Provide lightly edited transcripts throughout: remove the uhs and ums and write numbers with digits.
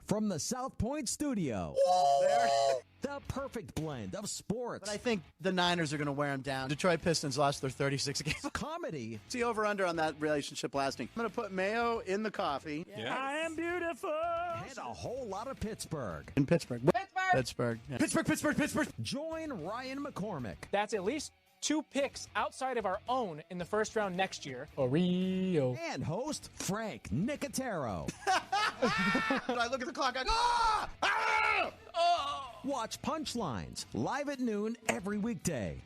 From the South Point studio. The perfect blend of sports. But I think the Niners are going to wear them down. Detroit Pistons lost their 36 games. Comedy. See over-under on that relationship lasting. I'm going to put mayo in the coffee. Yeah. I am beautiful. And a whole lot of Pittsburgh. In Pittsburgh. Pittsburgh. Yeah. Pittsburgh. Join Ryan McCormick. That's at least 2 picks outside of our own in the first round next year. Oreo. And host Frank Nicotero. I look at the clock, I go, ah! Ah! Oh! Watch Punchlines live at noon every weekday.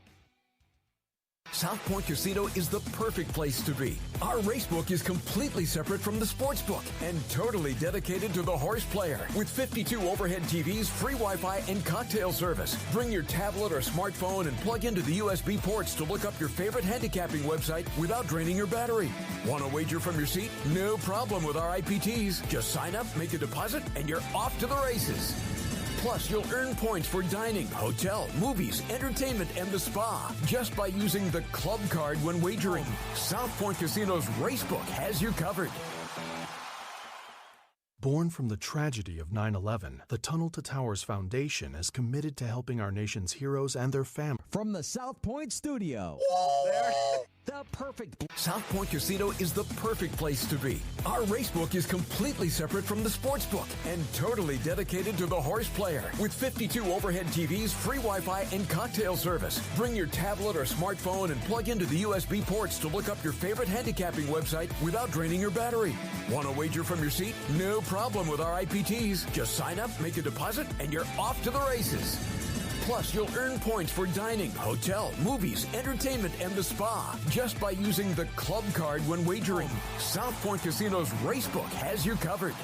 South Point Casino is the perfect place to be. Our racebook is completely separate from the sports book and totally dedicated to the horse player. With 52 overhead TVs, free Wi-Fi, and cocktail service. Bring your tablet or smartphone and plug into the USB ports to look up your favorite handicapping website without draining your battery. Want to wager from your seat? No problem with our IPTs. Just sign up, make a deposit, and you're off to the races. Plus, you'll earn points for dining, hotel, movies, entertainment, and the spa just by using the club card when wagering. South Point Casino's Racebook has you covered. Born from the tragedy of 9/11, the Tunnel to Towers Foundation is committed to helping our nation's heroes and their families. From the South Point studio. The perfect... South Point Casino is the perfect place to be. Our racebook is completely separate from the sports book and totally dedicated to the horse player. With 52 overhead TVs, free Wi-Fi, and cocktail service. Bring your tablet or smartphone and plug into the USB ports to look up your favorite handicapping website without draining your battery. Want to wager from your seat? No problem with our IPTs. Just sign up, make a deposit, and you're off to the races. Plus, you'll earn points for dining, hotel, movies, entertainment, and the spa just by using the club card when wagering. South Point Casino's Racebook has you covered.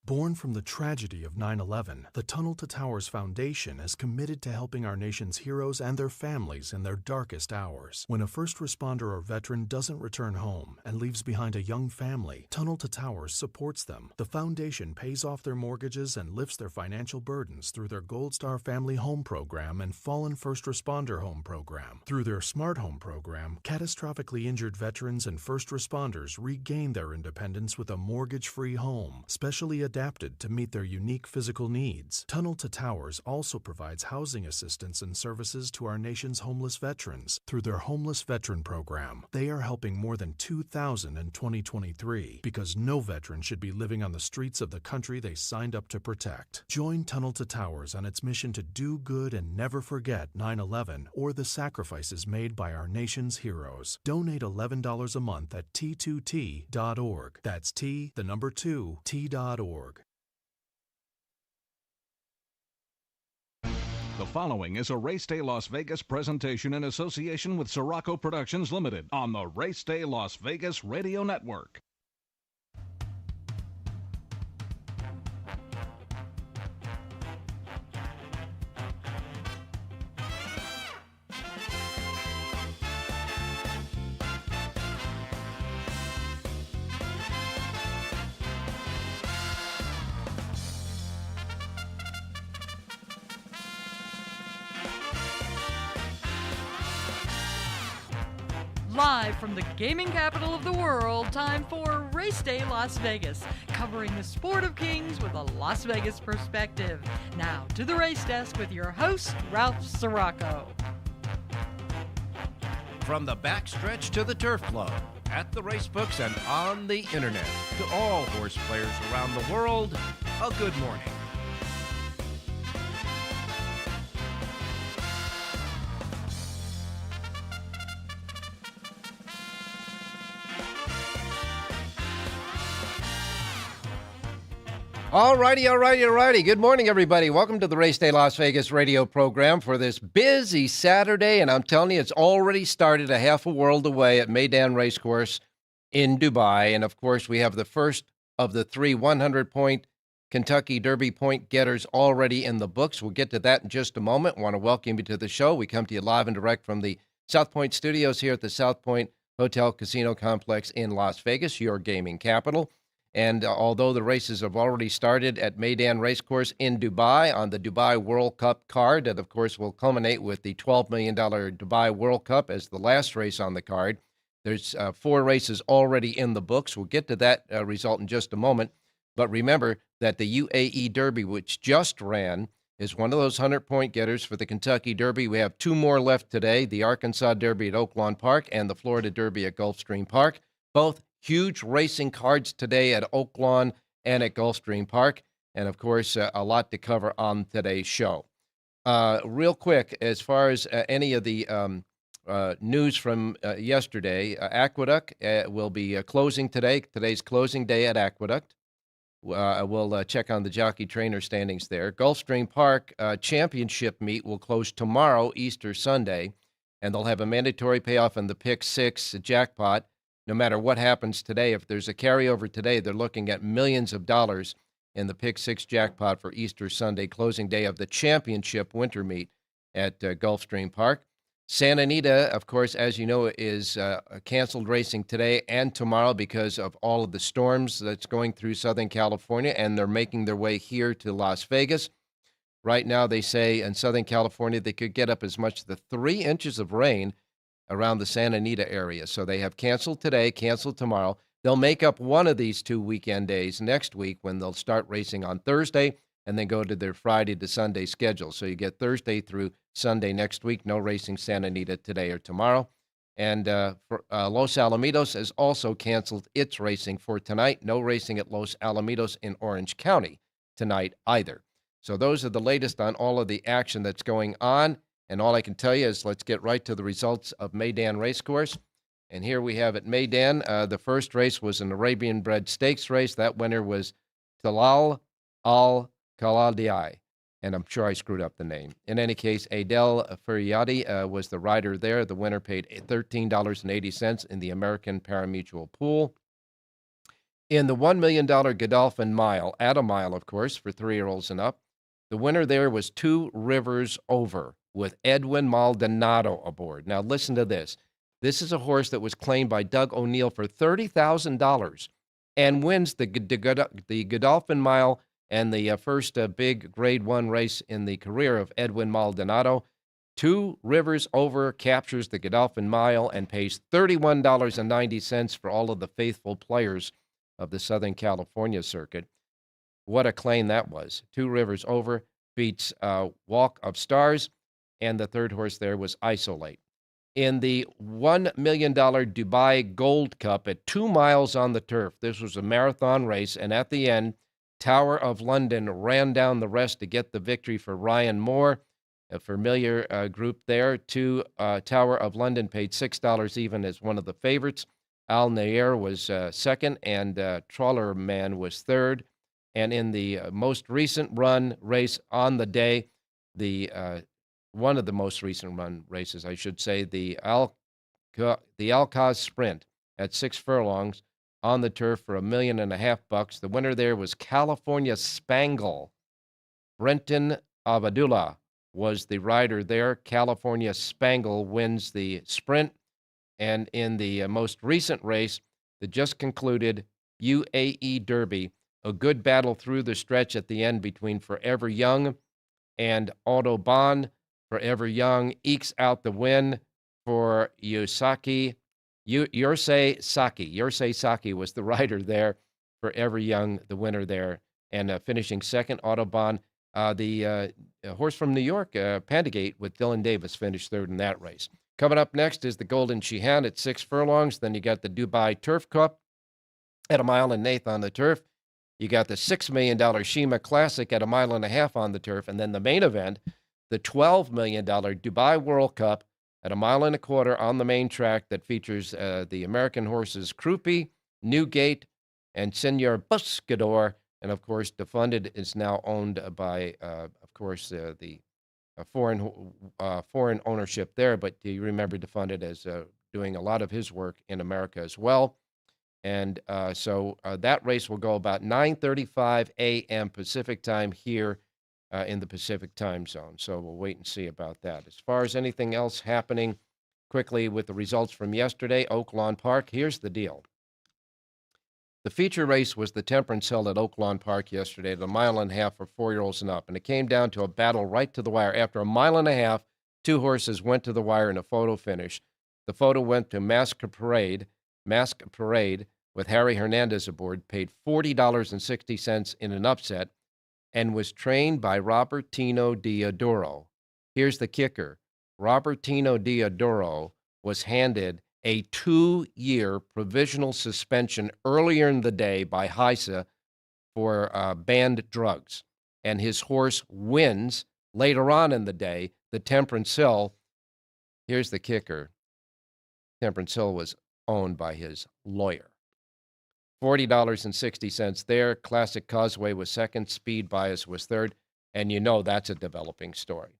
Born from the tragedy of 9/11, the Tunnel to Towers Foundation is committed to helping our nation's heroes and their families in their darkest hours. When a first responder or veteran doesn't return home and leaves behind a young family, Tunnel to Towers supports them. The foundation pays off their mortgages and lifts their financial burdens through their Gold Star Family Home Program and Fallen First Responder Home Program. Through their Smart Home Program, catastrophically injured veterans and first responders regain their independence with a mortgage-free home, specially adapted to meet their unique physical needs. Tunnel to Towers also provides housing assistance and services to our nation's homeless veterans through their Homeless Veteran Program. They are helping more than 2,000 in 2023 because no veteran should be living on the streets of the country they signed up to protect. Join Tunnel to Towers on its mission to do good and never forget 9/11 or the sacrifices made by our nation's heroes. Donate $11 a month at T2T.org. That's T2T.org. The following is a Race Day Las Vegas presentation in association with Siraco Productions Limited on the Race Day Las Vegas Radio Network. Live from the gaming capital of the world, time for Race Day Las Vegas, covering the sport of kings with a Las Vegas perspective. Now to the race desk with your host, Ralph Siraco. From the backstretch to the turf club, at the racebooks and on the internet, to all horse players around the world, a good morning. All righty. Good morning, everybody. Welcome to the Race Day Las Vegas radio program for this busy Saturday. And I'm telling you, it's already started a half a world away at Meydan Racecourse in Dubai. And, of course, we have the first of the 3 100-point Kentucky Derby point getters already in the books. We'll get to that in just a moment. I want to welcome you to the show. We come to you live and direct from the South Point studios here at the South Point Hotel Casino Complex in Las Vegas, your gaming capital. And although the races have already started at Meydan Racecourse in Dubai on the Dubai World Cup card, that, of course, will culminate with the $12 million Dubai World Cup as the last race on the card. There's 4 races already in the books. We'll get to that result in just a moment. But remember that the UAE Derby, which just ran, is one of those 100-point getters for the Kentucky Derby. We have 2 more left today, the Arkansas Derby at Oaklawn Park and the Florida Derby at Gulfstream Park. Both huge racing cards today at Oaklawn and at Gulfstream Park. And, of course, a lot to cover on today's show. Real quick, as far as any of the news from yesterday, Aqueduct will be closing today. Today's closing day at Aqueduct. We'll check on the jockey trainer standings there. Gulfstream Park championship meet will close tomorrow, Easter Sunday, and they'll have a mandatory payoff in the Pick 6 jackpot. No matter what happens today, if there's a carryover today, they're looking at millions of dollars in the Pick 6 jackpot for Easter Sunday, closing day of the championship winter meet at Gulfstream Park. Santa Anita, of course, as you know, is canceled racing today and tomorrow because of all of the storms that's going through Southern California, and they're making their way here to Las Vegas. Right now, they say in Southern California, they could get up as much as 3 inches of rain around the Santa Anita area. So they have canceled today, canceled tomorrow. They'll make up one of these 2 weekend days next week when they'll start racing on Thursday and then go to their Friday to Sunday schedule. So you get Thursday through Sunday next week, no racing Santa Anita today or tomorrow. And Los Alamitos has also canceled its racing for tonight. No racing at Los Alamitos in Orange County tonight either. So those are the latest on all of the action that's going on. And all I can tell you is let's get right to the results of Meydan Racecourse. And here we have at Meydan, the first race was an Arabian bred stakes race. That winner was Talal Al-Khaladi. And I'm sure I screwed up the name. In any case, Adel Fariadi was the rider there. The winner paid $13.80 in the American Parimutuel pool. In the $1 million Godolphin Mile, at a mile, of course, for 3-year-olds and up, the winner there was 2 Rivers Over with Edwin Maldonado aboard. Now, listen to this. This is a horse that was claimed by Doug O'Neill for $30,000 and wins the Godolphin Mile and the first big Grade 1 race in the career of Edwin Maldonado. 2 Rivers Over captures the Godolphin Mile and pays $31.90 for all of the faithful players of the Southern California circuit. What a claim that was. 2 Rivers Over beats Walk of Stars, and the third horse there was Isolate. In the $1 million Dubai Gold Cup at 2 miles on the turf, this was a marathon race, and at the end, Tower of London ran down the rest to get the victory for Ryan Moore, a familiar group there. Tower of London paid $6 even as one of the favorites. Al Nair was second, and Trawler Man was third. And in the most recent run race on the day, one of the most recent run races, I should say, the Alcaz Sprint at 6 furlongs on the turf for $1.5 million. The winner there was California Spangle. Brenton Abadullah was the rider there. California Spangle wins the sprint. And in the most recent race, the just concluded UAE Derby, a good battle through the stretch at the end between Forever Young and Autobahn. Forever Young ekes out the win for Yorsei Saki. Yorsei Saki was the rider there. Forever Young, the winner there. And finishing second, Autobahn. The horse from New York, Pandegate, with Dylan Davis, finished third in that race. Coming up next is the Golden Sheehan at 6 furlongs. Then you got the Dubai Turf Cup at 1.5 miles on the turf. You got the $6 million Shima Classic at 1.5 miles on the turf. And then the main event, the $12 million Dubai World Cup at 1.25 miles on the main track that features the American horses Krupi, Newgate, and Senor Buscador. And, of course, Defunded is now owned by, of course, the foreign ownership there. But you remember Defunded as doing a lot of his work in America as well. And so that race will go about 9:35 a.m. Pacific time here in the Pacific time zone. So we'll wait and see about that. As far as anything else happening quickly with the results from yesterday, Oaklawn Park, here's the deal. The feature race was the Temperance held at Oaklawn Park yesterday at 1.5 miles for 4-year-olds and up. And it came down to a battle right to the wire. After 1.5 miles, 2 horses went to the wire in a photo finish. The photo went to Mask Parade, with Harry Hernandez aboard, paid $40.60 in an upset, and was trained by Robertino Diodoro. Here's the kicker. Robertino Diodoro was handed a 2-year provisional suspension earlier in the day by HISA for banned drugs. And his horse wins later on in the day. The Temperance Hill, here's the kicker. Temperance Hill was owned by his lawyer. $40.60 there. Classic Causeway was second. Speed Bias was third. And you know that's a developing story.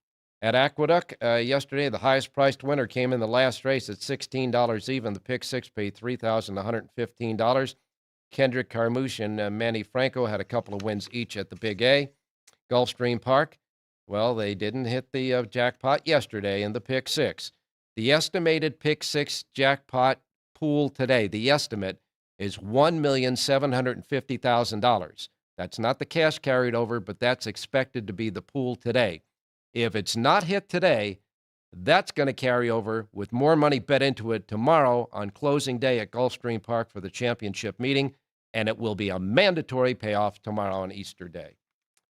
At Aqueduct, yesterday, the highest-priced winner came in the last race at $16 even. The pick six paid $3,115. Kendrick Carmouche and Manny Franco had a couple of wins each at the Big A. Gulfstream Park, well, they didn't hit the jackpot yesterday in the pick six. The estimated pick six jackpot pool today, the estimate, is $1,750,000. That's not the cash carried over, but that's expected to be the pool today. If it's not hit today, that's going to carry over with more money bet into it tomorrow on closing day at Gulfstream Park for the championship meeting, and it will be a mandatory payoff tomorrow on Easter Day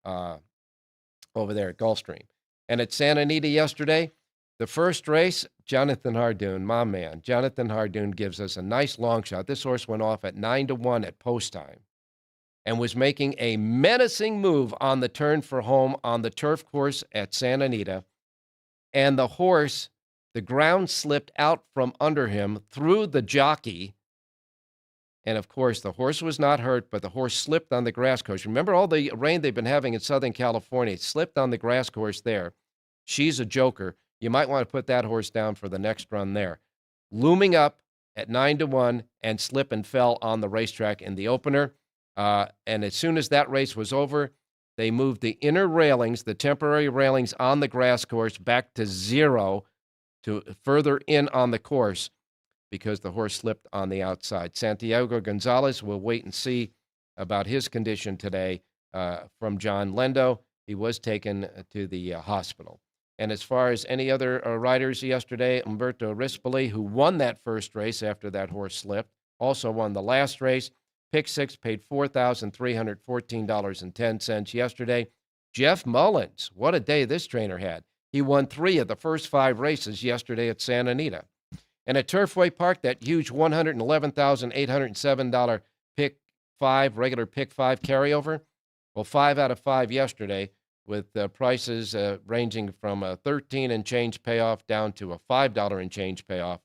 over there at Gulfstream. And at Santa Anita yesterday, the first race, Jonathan Hardoon, my man. Jonathan Hardoon gives us a nice long shot. This horse went off at 9-1 at post time and was making a menacing move on the turn for home on the turf course at Santa Anita. And the horse, the ground slipped out from under him through the jockey. And, of course, the horse was not hurt, but the horse slipped on the grass course. Remember all the rain they've been having in Southern California? It slipped on the grass course there. She's a joker. You might want to put that horse down for the next run there. Looming up at 9-1 and slip and fell on the racetrack in the opener. And as soon as that race was over, they moved the inner railings, the temporary railings on the grass course, back to 0 to further in on the course because the horse slipped on the outside. Santiago Gonzalez, will wait and see about his condition today from John Lendo. He was taken to the hospital. And as far as any other riders yesterday, Umberto Rispoli, who won that first race after that horse slipped, also won the last race. Pick six paid $4,314.10 yesterday. Jeff Mullins, what a day this trainer had. He won 3 of the first 5 races yesterday at Santa Anita. And at Turfway Park, that huge $111,807 pick 5, regular pick 5 carryover, well, 5 out of 5 yesterday, with prices ranging from a $13 and change payoff down to a $5 and change payoff.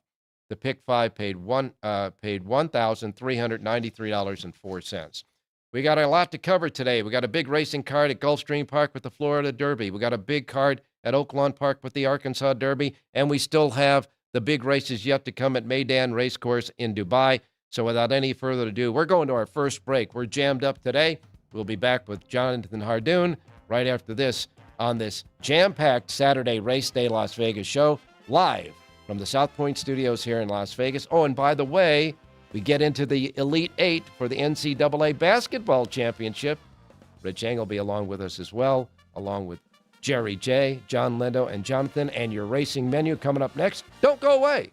The pick 5 paid $1,393.04. We got a lot to cover today. We got a big racing card at Gulfstream Park with the Florida Derby. We got a big card at Oaklawn Park with the Arkansas Derby, and we still have the big races yet to come at Meydan Racecourse in Dubai. So without any further ado, we're going to our first break. We're jammed up today. We'll be back with Jonathan Hardoon right after this on this jam-packed Saturday Race Day Las Vegas show, live from the South Point Studios here in Las Vegas. Oh, and by the way, we get into the Elite Eight for the NCAA Basketball Championship. Rich Eng will be along with us as well, along with Jerry J., John Lendo, and Jonathan, and your racing menu coming up next. Don't go away.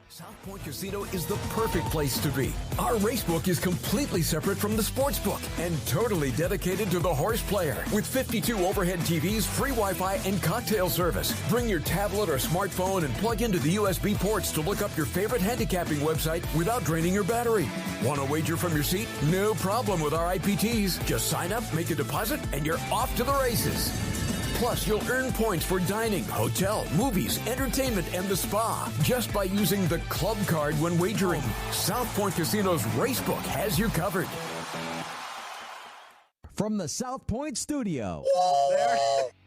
South Point Casino is the perfect place to be. Our racebook is completely separate from the sportsbook and totally dedicated to the horse player. With 52 overhead TVs, free Wi-Fi, and cocktail service. Bring your tablet or smartphone and plug into the USB ports to look up your favorite handicapping website without draining your battery. Want to wager from your seat? No problem with our IPTs. Just sign up, make a deposit, and you're off to the races. Plus, you'll earn points for dining, hotel, movies, entertainment, and the spa just by using the club card when wagering. South Point Casino's Racebook has you covered. From the South Point Studio,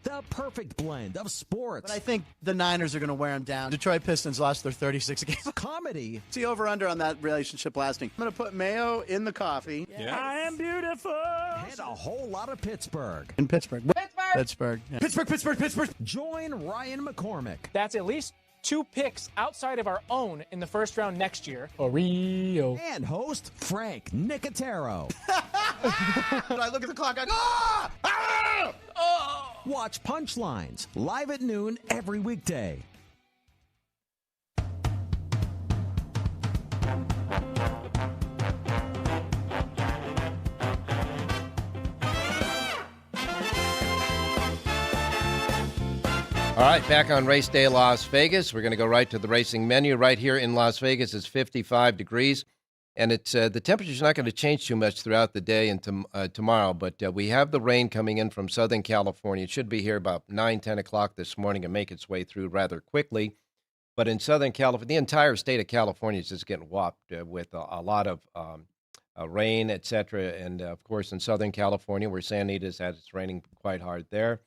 the perfect blend of sports. But I think the Niners are going to wear them down. Detroit Pistons lost their 36 games. Comedy. See over-under on that relationship lasting. I'm going to put mayo in the coffee. Yeah. I am beautiful. And a whole lot of Pittsburgh. In Pittsburgh. Pittsburgh. Yeah. Pittsburgh. Join Ryan McCormick. That's at least 2 picks outside of our own in the first round next year. Rio. And host Frank Nicotero. I look at the clock. Watch Punchlines live at noon every weekday. All right, back on Race Day Las Vegas. We're going to go right to the racing menu. Right here in Las Vegas, it's 55 degrees, and it's the temperature's not going to change too much throughout the day and tomorrow, but we have the rain coming in from Southern California. It should be here about 9, 10 o'clock this morning and make its way through rather quickly. But in Southern California, the entire state of California is just getting whopped with a lot of rain, et cetera. And, of course, in Southern California, where San Diego's at, it's raining quite hard there.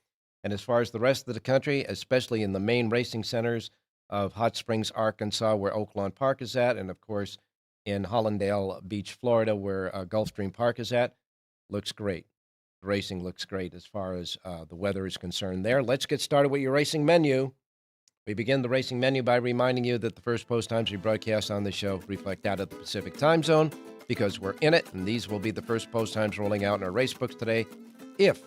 And as far as the rest of the country, especially in the main racing centers of Hot Springs, Arkansas, where Oaklawn Park is at, and, of course, in Hollandale Beach, Florida, where Gulfstream Park is at, looks great. The racing looks great as far as the weather is concerned there. Let's get started with your racing menu. We begin the racing menu by reminding you that the first post times we broadcast on the show reflect out of the Pacific time zone because we're in it, and these will be the first post times rolling out in our race books today. If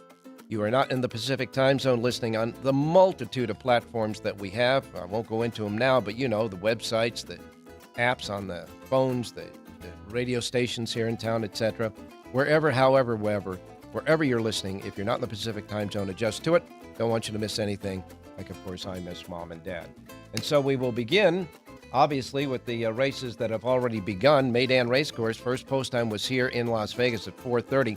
you are not in the Pacific time zone listening on the multitude of platforms that we have, I won't go into them now, but you know, the websites, the apps on the phones, the radio stations here in town, etc. Wherever, however, wherever you're listening, if you're not in the Pacific time zone, adjust to it. Don't want you to miss anything, like, of course, I miss Mom and Dad. And so we will begin, obviously, with the races that have already begun. Meydan Racecourse, first post time was here in Las Vegas at 4:30.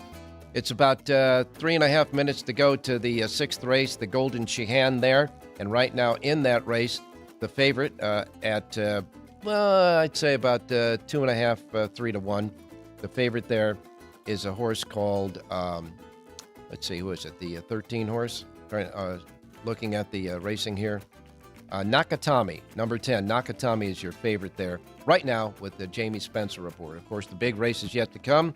It's about 3.5 minutes to go to the sixth race, the Golden Sheehan there. And right now in that race, the favorite at, I'd say about 2.5, 3-1. The favorite there is a horse called, let's see, who is it? The 13 horse? Looking at the racing here. Nakatomi, number 10. Nakatomi is your favorite there right now with the Jamie Spencer aboard. Of course, the big race is yet to come.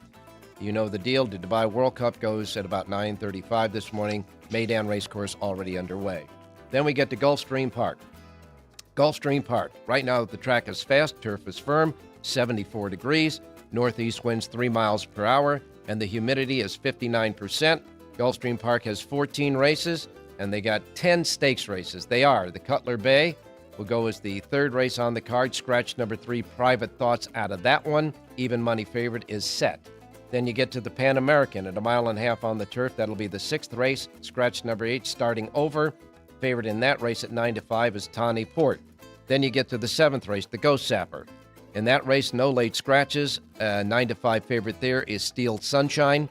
You know the deal. The Dubai World Cup goes at about 9:35 this morning. Meydan Racecourse already underway. Then we get to Gulfstream Park. Gulfstream Park. Right now the track is fast, turf is firm, 74 degrees, northeast winds 3 miles per hour, and the humidity is 59%. Gulfstream Park has 14 races, and they got 10 stakes races. They are the Cutler Bay will go as the third race on the card. Scratch number 3, Private Thoughts out of that one. Even money favorite is set. Then you get to the Pan American at 1.5 miles on the turf. That'll be the 6th race. Scratch number 8, Starting Over. Favorite in that race at 9-5 is Tawny Port. Then you get to the 7th race, the Ghost Sapper. In that race, no late scratches. 9-5 favorite there is Steel Sunshine.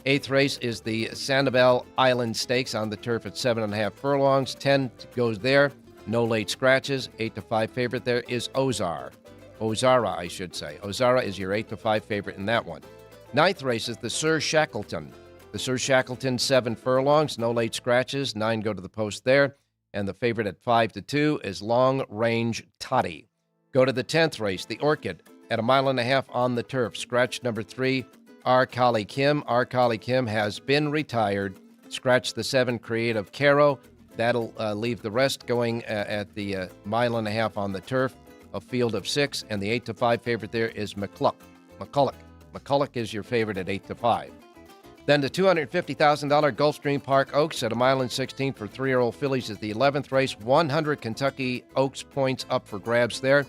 8th race is the Sanibel Island Stakes on the turf at 7.5 furlongs. 10 goes there. No late scratches. 8-5 favorite there is Ozara, I should say. Ozara is your 8-5 favorite in that one. 9th race is the Sir Shackleton. The Sir Shackleton, 7 furlongs, no late scratches. 9 go to the post there. And the favorite at 5-2 is Long Range Toddy. Go to the 10th race, the Orchid, at 1.5 miles on the turf. Scratch number 3, R. Kali Kim. R. Kali Kim has been retired. Scratch the 7, Creative Caro. That'll leave the rest going at the 1.5 miles on the turf. A field of 6. And the 8-5 favorite there is McCulloch. McCulloch is your favorite at 8-5. Then the $250,000 Gulfstream Park Oaks at 1.16 miles for 3-year-old fillies is the 11th race. 100 Kentucky Oaks points up for grabs there.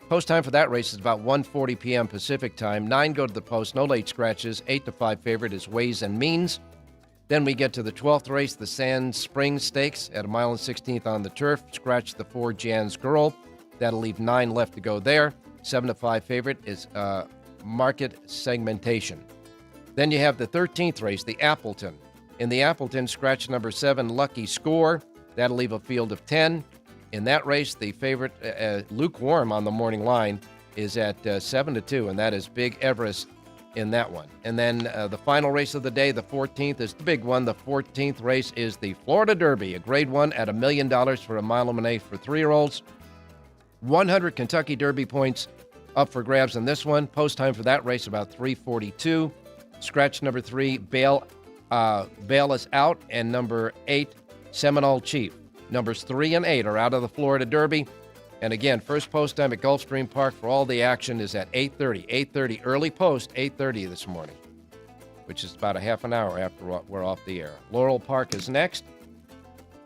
Post time for that race is about 1:40 p.m. Pacific time. 9 go to the post, no late scratches. 8-5 favorite is Ways and Means. Then we get to the 12th race, the Sand Springs Stakes at 1.16 miles on the turf. Scratch the 4, Jan's Girl. That'll leave 9 left to go there. 7-5 favorite is Market Segmentation. Then you have the 13th race, the Appleton. In the Appleton, scratch number 7, Lucky Score. That'll leave a field of 10. In that race, the favorite, lukewarm on the morning line, is at 7-2, and that is Big Everest in that one. And then the final race of the day, the 14th, is the big one. The 14th race is the Florida Derby, a grade 1 at $1 million for 1.5 miles for 3-year-olds. 100 Kentucky Derby points up for grabs in this one. Post time for that race about 3:42. Scratch number 3, Bail is out, and number 8, Seminole Chief. Numbers 3 and 8 are out of the Florida Derby. And again, first post time at Gulfstream Park for all the action is at 8:30. 8:30, early post, 8:30 this morning, which is about a half an hour after we're off the air. Laurel Park is next.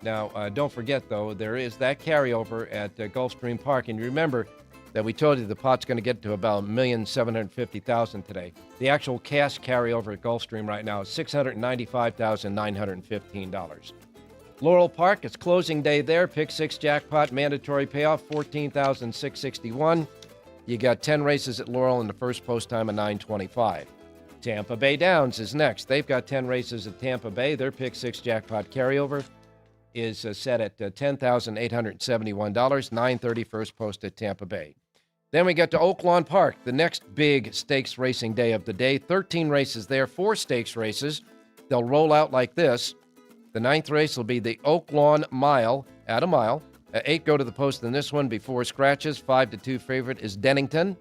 Now, don't forget, though, there is that carryover at Gulfstream Park. And remember that we told you the pot's going to get to about $1,750,000 today. The actual cash carryover at Gulfstream right now is $695,915. Laurel Park, it's closing day there. Pick 6 jackpot, mandatory payoff, $14,661. You got 10 races at Laurel and the first post time of 9:25. Tampa Bay Downs is next. They've got 10 races at Tampa Bay. Their Pick 6 jackpot carryover is set at $10,871, 9:30 first post at Tampa Bay. Then we get to Oak Lawn Park, the next big stakes racing day of the day. 13 races there, 4 stakes races. They'll roll out like this. The 9th race will be the Oak Lawn Mile, at a mile. 8 go to the post in this one before scratches. 5-2 favorite is Dennington.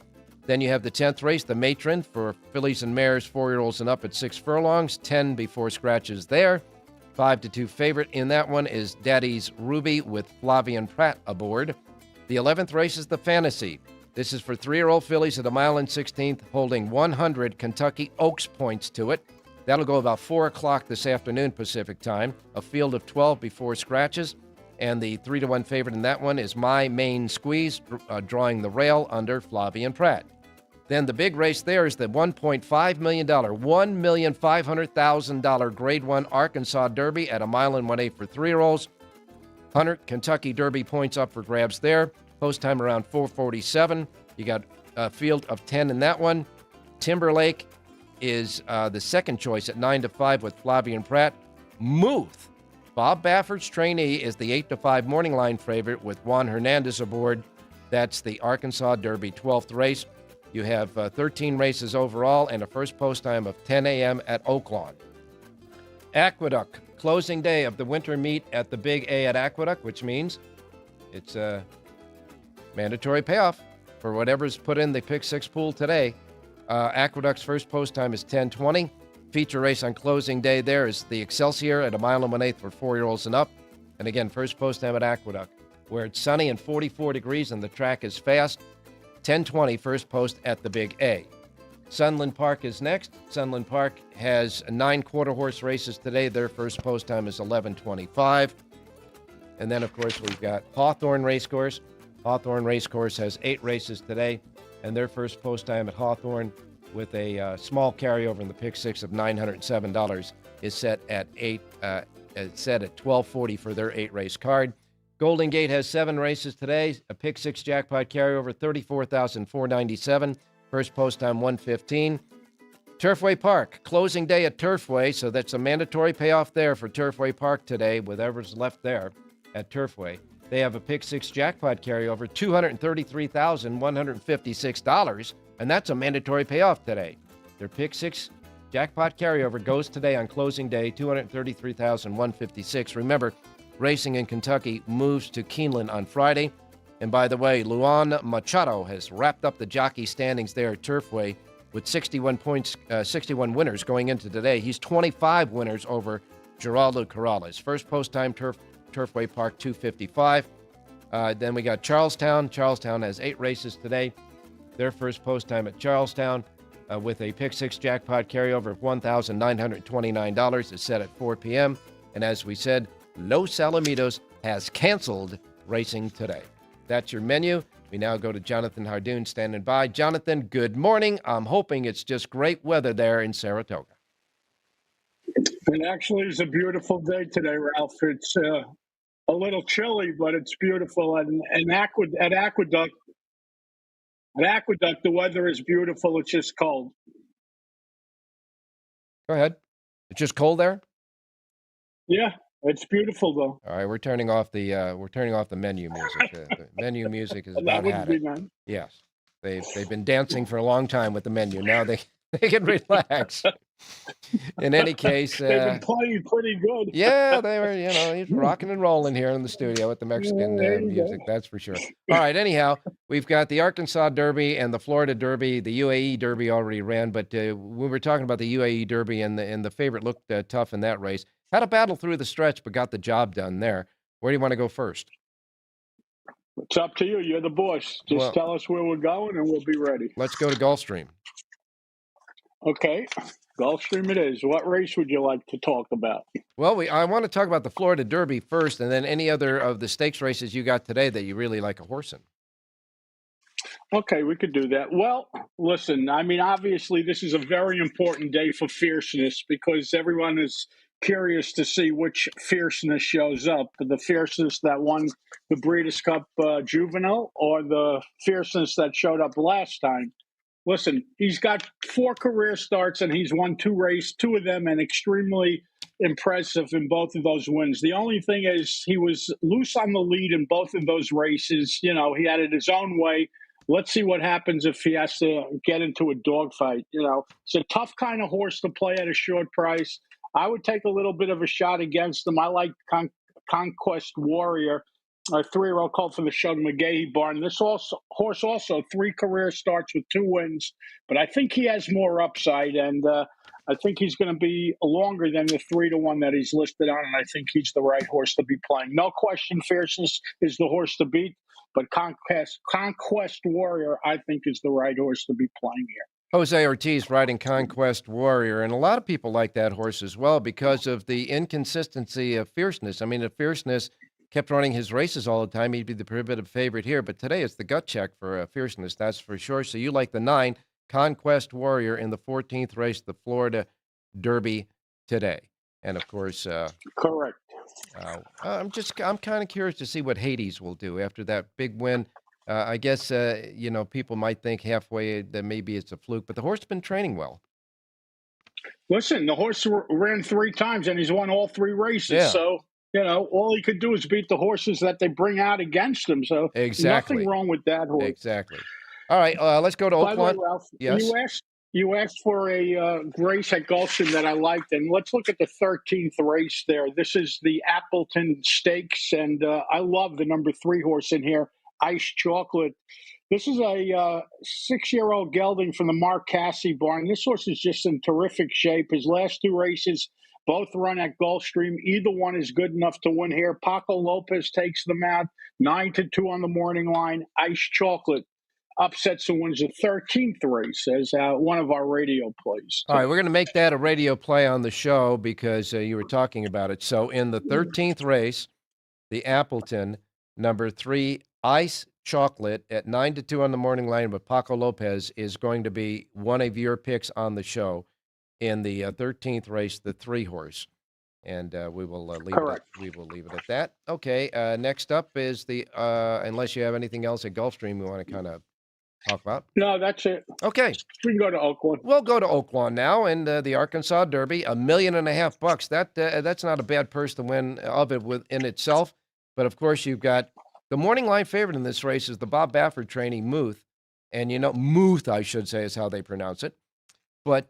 Then you have the 10th race, the Matron, for fillies and mares, 4-year-olds and up at 6 furlongs. 10 before scratches there. 5-2 favorite in that one is Daddy's Ruby with Flavian Pratt aboard. The 11th race is the Fantasy. This is for 3-year-old fillies at a mile and 16th, holding 100 Kentucky Oaks points to it. That'll go about 4 o'clock this afternoon Pacific time. A field of 12 before scratches. And the 3-1 favorite in that one is My Main Squeeze, drawing the rail under Flavian Pratt. Then the big race there is the $1.5 million, $1,500,000 Grade 1 Arkansas Derby at a mile and 1/8 for 3-year-olds. 100 Kentucky Derby points up for grabs there. Post time around 4:47. You got a field of 10 in that one. Timberlake is the second choice at 9-5 with Flavian Pratt. Muth, Bob Baffert's trainee, is the 8-5 morning line favorite with Juan Hernandez aboard. That's the Arkansas Derby 12th race. You have 13 races overall and a first post time of 10 a.m. at Oaklawn. Aqueduct, closing day of the winter meet at the Big A at Aqueduct, which means it's a mandatory payoff for whatever's put in the Pick 6 pool today. Aqueduct's first post time is 10:20. Feature race on closing day there is the Excelsior at a mile and 1/8 for 4-year-olds and up. And again, first post time at Aqueduct, where it's sunny and 44 degrees and the track is fast. 10:20 first post at the Big A. Sunland Park is next. Sunland Park has 9 quarter-horse races today. Their first post time is 11:25. And then, of course, we've got Hawthorne Racecourse. Hawthorne Racecourse has 8 races today, and their first post time at Hawthorne, with a small carryover in the Pick 6 of $907, is set at 12:40 for their 8-race card. Golden Gate has 7 races today. A Pick 6 jackpot carryover, $34,497. First post time, 1:15. Turfway Park, closing day at Turfway, so that's a mandatory payoff there for Turfway Park today, whatever's left there at Turfway. They have a Pick 6 jackpot carryover, $233,156, and that's a mandatory payoff today. Their Pick 6 jackpot carryover goes today on closing day, $233,156. Remember, racing in Kentucky moves to Keeneland on Friday. And by the way, Luan Machado has wrapped up the jockey standings there at Turfway with 61 winners going into today. He's 25 winners over Geraldo Corrales. First post time, Turfway Park, 2:55. Then we got Charlestown. Charlestown has 8 races today. Their first post time at Charlestown with a Pick 6 jackpot carryover of $1,929 is set at 4 p.m. And as we said, Los Alamitos has canceled racing today. That's your menu. We now go to Jonathan Hardoon standing by. Jonathan, good morning. I'm hoping it's just great weather there in Saratoga. It actually is a beautiful day today, Ralph. It's a little chilly, but it's beautiful. And at Aqueduct, the weather is beautiful. It's just cold. Go ahead. It's just cold there? Yeah, it's beautiful though. All right, we're turning off the menu music. The menu music is about that had would it. be nice. Yes, they've been dancing for a long time with the menu. Now they can relax. In any case, they've been playing pretty good. Yeah, they were. He's rocking and rolling here in the studio with the Mexican music. That's for sure. All right. Anyhow, we've got the Arkansas Derby and the Florida Derby. The UAE Derby already ran, but we were talking about the UAE Derby, and the favorite looked tough in that race. Had a battle through the stretch, but got the job done there. Where do you want to go first? It's up to you. You're the boss. Just tell us where we're going, and we'll be ready. Let's go to Gulfstream. Okay. Gulfstream it is. What race would you like to talk about? Well, I want to talk about the Florida Derby first, and then any other of the stakes races you got today that you really like a horse in. Okay, we could do that. Well, listen, I mean, obviously, this is a very important day for fierceness because everyone is curious to see which fierceness shows up, the fierceness that won the Breeders' Cup Juvenile or the fierceness that showed up last time. Listen, he's got 4 career starts and he's won 2 races, 2 of them, and extremely impressive in both of those wins. The only thing is he was loose on the lead in both of those races. You know, he had it his own way. Let's see what happens if he has to get into a dogfight. You know, it's a tough kind of horse to play at a short price. I would take a little bit of a shot against him. I like Conquest Warrior, a 3-year-old called for the show to McGahee Barn. This horse also 3 career starts with 2 wins, but I think he has more upside, and I think he's going to be longer than the 3-1 that he's listed on, and I think he's the right horse to be playing. No question, Fierceness is the horse to beat, but Conquest Warrior, I think, is the right horse to be playing here. Jose Ortiz riding Conquest Warrior, and a lot of people like that horse as well because of the inconsistency of Fierceness. I mean, if Fierceness kept running his races all the time, he'd be the prohibitive favorite here, but today it's the gut check for Fierceness, that's for sure. So you like the 9, Conquest Warrior, in the 14th race, the Florida Derby today. And, of course... Correct. I'm kind of curious to see what Hades will do after that big win. I guess, people might think halfway that maybe it's a fluke, but the horse has been training well. Listen, the horse ran 3 times and he's won all 3 races. Yeah. So, all he could do is beat the horses that they bring out against him. So exactly. Nothing wrong with that horse. Exactly. All right, let's go to Oaklawn. By the way, Ralph, yes. You asked for a race at Gulfstream that I liked, and let's look at the 13th race there. This is the Appleton Stakes, and I love the number 3 horse in here, Ice Chocolate. This is a 6-year-old gelding from the Mark Cassey barn. This horse is just in terrific shape. His last 2 races both run at Gulfstream. Either one is good enough to win here. Paco Lopez takes them out, 9-2 on the morning line. Ice Chocolate upsets and wins the 13th race as one of our radio plays. All right, we're going to make that a radio play on the show because you were talking about it. So in the 13th race, the Appleton, number 3, Ice Chocolate at 9-2 on the morning line with Paco Lopez is going to be one of your picks on the show in the 13th race, the 3 horse. And we will leave it at that. Okay, next up is the, unless you have anything else at Gulfstream we want to kind of talk about? No, that's it. Okay. We can go to Oaklawn. We'll go to Oaklawn now, and the Arkansas Derby, $1.5 million. That's not a bad purse to win of it within itself. But, of course, you've got the morning line favorite in this race is the Bob Baffert training, Muth. And, Muth, I should say, is how they pronounce it. But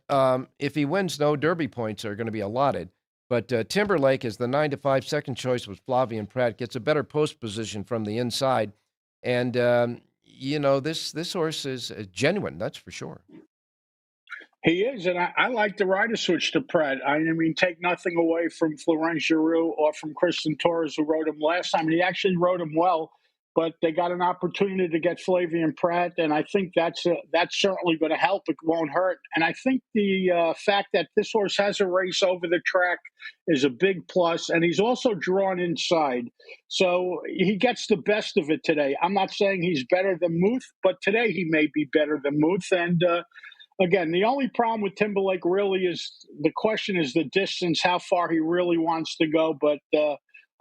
if he wins, no Derby points are going to be allotted. But Timberlake is the 9-5 second choice with Flavian Pratt, gets a better post position from the inside. And, this horse is genuine, that's for sure. He is, and I like the rider switch to Pratt. I mean, take nothing away from Florent Giroux or from Kristen Torres, who rode him last time. And he actually rode him well, but they got an opportunity to get Flavian Pratt, and I think that's certainly going to help. It won't hurt. And I think the fact that this horse has a race over the track is a big plus, and he's also drawn inside. So he gets the best of it today. I'm not saying he's better than Muth, but today he may be better than Muth. And again, the only problem with Timberlake really is the question is the distance, how far he really wants to go. But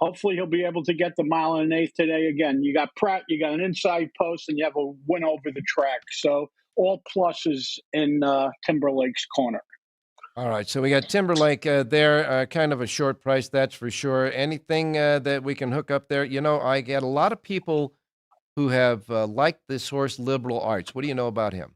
hopefully he'll be able to get the 1 1/8 today. Again, you got Pratt, you got an inside post, and you have a win over the track. So all pluses in Timberlake's corner. All right, so we got Timberlake there, kind of a short price, that's for sure. Anything that we can hook up there? I get a lot of people who have liked this horse, Liberal Arts. What do you know about him?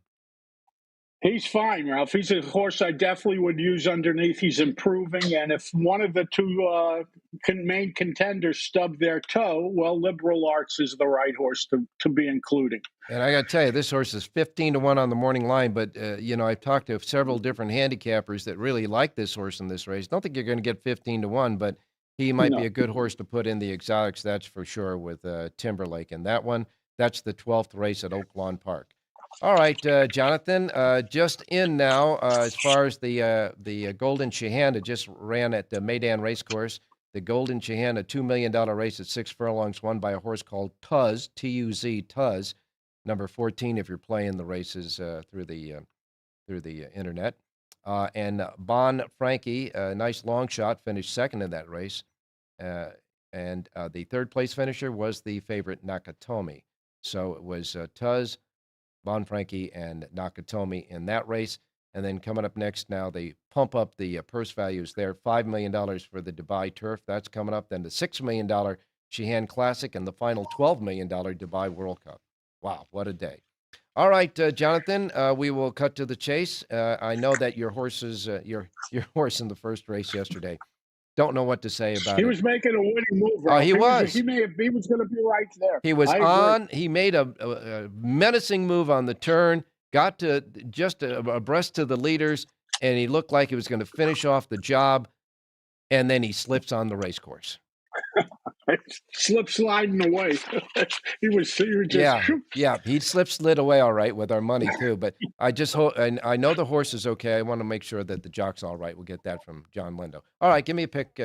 He's fine, Ralph. He's a horse I definitely would use underneath. He's improving, and if one of the 2 main contenders stub their toe, well, Liberal Arts is the right horse to be including. And I got to tell you, this horse is 15-1 on the morning line, but, I've talked to several different handicappers that really like this horse in this race. Don't think you're going to get 15-1, but he might be a good horse to put in the exotics, that's for sure, with Timberlake. And that one, that's the 12th race at Oaklawn Park. All right, Jonathan, just in now, as far as the Golden Shahanda just ran at the Meydan Racecourse. The Golden Shahanda $2 million race at 6 furlongs won by a horse called Tuz, T-U-Z, Tuz. number 14 if you're playing the races through the internet. And Bon Frankie, a nice long shot, finished second in that race. And the third-place finisher was the favorite Nakatomi. So it was Tuz, Bon Frankie, and Nakatomi in that race. And then coming up next now, they pump up the purse values there. $5 million for the Dubai Turf. That's coming up. Then the $6 million Sheehan Classic and the final $12 million Dubai World Cup. Wow, what a day. All right, Jonathan, we will cut to the chase. I know that your horse in the first race yesterday. Don't know what to say about it. He was making a winning move. Oh, he was. He was going to be right there. He was on. He made a menacing move on the turn, got to just abreast to the leaders, and he looked like he was going to finish off the job, and then he slips on the race course. Slip sliding away. he was just yeah. He slid away all right with our money too. But I just hope, and I know the horse is okay. I want to make sure that the jock's all right. We'll get that from John Lindo. All right, give me a pick,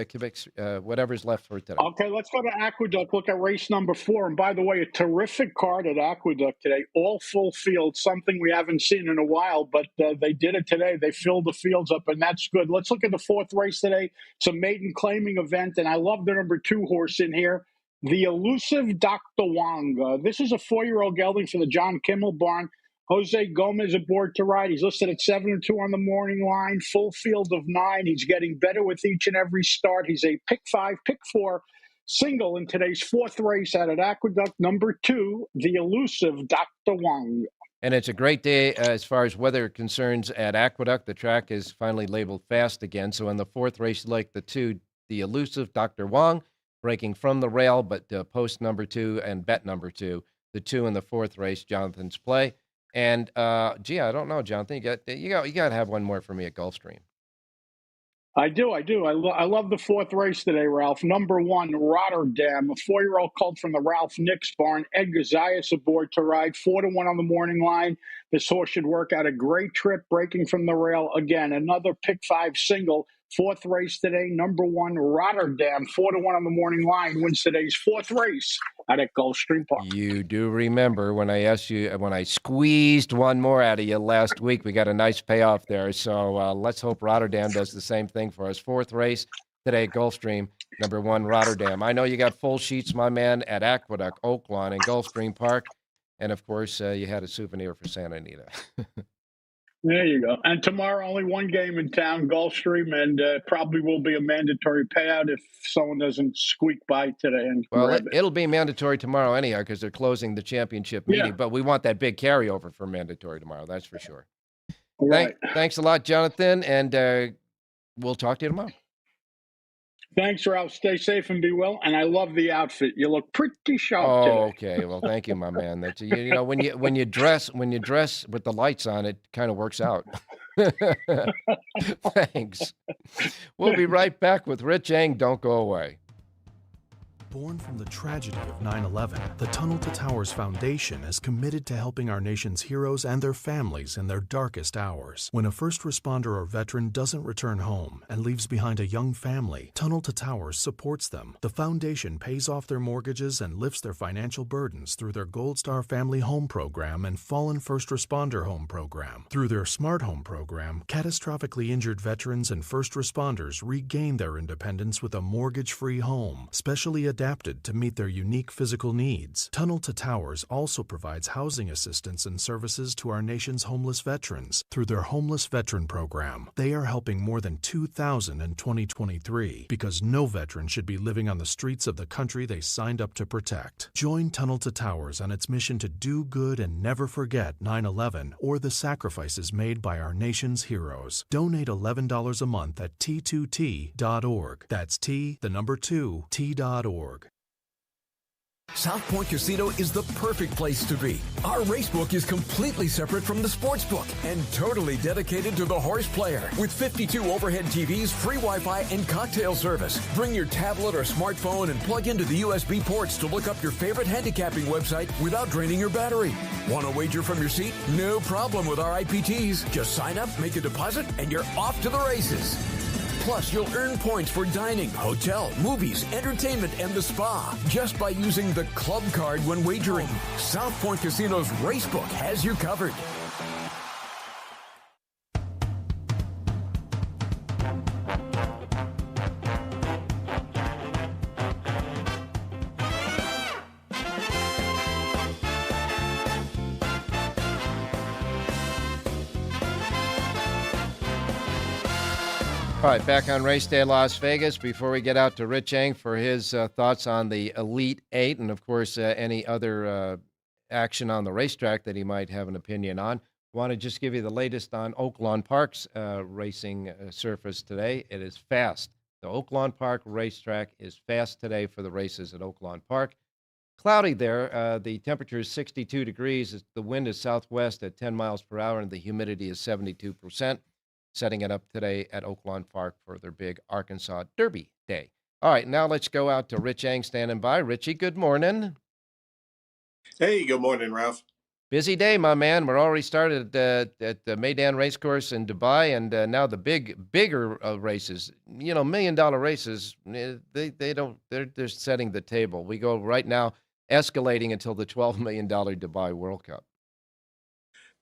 whatever's left for today. Okay, let's go to Aqueduct. Look at race number 4. And by the way, a terrific card at Aqueduct today. All full field, something we haven't seen in a while, but they did it today. They filled the fields up, and that's good. Let's look at the 4th race today. It's a maiden claiming event, and I love the number 2 horse in here, the elusive Dr. Wong. This is a 4-year-old gelding for the John Kimmel barn. Jose Gomez aboard to ride. He's listed at 7-2 on the morning line. Full field of 9. He's getting better with each and every start. He's a pick 5, pick 4 single in today's 4th race out at Aqueduct, number 2, the elusive Dr. Wong. And it's a great day as far as weather concerns at Aqueduct. The track is finally labeled fast again. So in the 4th race, like the 2, the elusive Dr. Wong, breaking from the rail, but post number 2 and bet number 2, the 2 in the 4th race, Jonathan's play. And I don't know, Jonathan, you got to have one more for me at Gulfstream. I do. I love the 4th race today, Ralph. Number 1, Rotterdam, a 4-year-old colt from the Ralph Nix barn. Ed Gazias aboard to ride, 4-1 on the morning line. This horse should work out a great trip, breaking from the rail. Again, another pick 5 single. 4th race today, number 1, Rotterdam, 4-1 on the morning line, wins today's 4th race out at Gulfstream Park. You do remember when I squeezed one more out of you last week. We got a nice payoff there. So let's hope Rotterdam does the same thing for us. 4th race today at Gulfstream, number 1, Rotterdam. I know you got full sheets, my man, at Aqueduct, Oaklawn, and Gulfstream Park. And, of course, you had a souvenir for Santa Anita. There you go. And tomorrow, only one game in town, Gulfstream, and probably will be a mandatory payout if someone doesn't squeak by today. And it'll be mandatory tomorrow anyhow because they're closing the championship meeting. But we want that big carryover for mandatory tomorrow. That's for sure. Right. Thanks a lot, Jonathan, and we'll talk to you tomorrow. Thanks, Ralph. Stay safe and be well. And I love the outfit. You look pretty sharp today. Okay. Well, thank you, my man. That's when you dress with the lights on, it kind of works out. Thanks. We'll be right back with Rich Eng. Don't go away. Born from the tragedy of 9/11, the Tunnel to Towers Foundation is committed to helping our nation's heroes and their families in their darkest hours. When a first responder or veteran doesn't return home and leaves behind a young family, Tunnel to Towers supports them. The foundation pays off their mortgages and lifts their financial burdens through their Gold Star Family Home Program and Fallen First Responder Home Program. Through their Smart Home Program, catastrophically injured veterans and first responders regain their independence with a mortgage-free home, specially adapted to meet their unique physical needs. Tunnel to Towers also provides housing assistance and services to our nation's homeless veterans through their Homeless Veteran Program. They are helping more than 2,000 in 2023 because no veteran should be living on the streets of the country they signed up to protect. Join Tunnel to Towers on its mission to do good and never forget 9/11 or the sacrifices made by our nation's heroes. Donate $11 a month at T2T.org. That's T2T.org. South Point Casino is the perfect place to be. Our racebook is completely separate from the sportsbook and totally dedicated to the horse player. With 52 overhead TVs, free Wi-Fi, and cocktail service. Bring your tablet or smartphone and plug into the USB ports to look up your favorite handicapping website without draining your battery. Want to wager from your seat? No problem with our IPTs. Just sign up, make a deposit, and you're off to the races. Plus, you'll earn points for dining, hotel, movies, entertainment, and the spa just by using the club card when wagering. South Point Casino's Racebook has you covered. All right, back on Race Day Las Vegas. Before we get out to Rich Eng for his thoughts on the Elite Eight and, of course, any other action on the racetrack that he might have an opinion on, I want to just give you the latest on Oaklawn Park's racing surface today. It is fast. The Oaklawn Park racetrack is fast today for the races at Oaklawn Park. Cloudy there. The temperature is 62 degrees. The wind is southwest at 10 miles per hour, and the humidity is 72%. Setting it up today at Oaklawn Park for their big Arkansas Derby Day. All right, now let's go out to Rich Eng standing by. Richie, good morning. Hey, good morning, Ralph. Busy day, my man. We're already started at the Meydan Racecourse in Dubai, and now the bigger races. You know, $1 million races. They're setting the table. We go right now, escalating until the $12 million Dubai World Cup.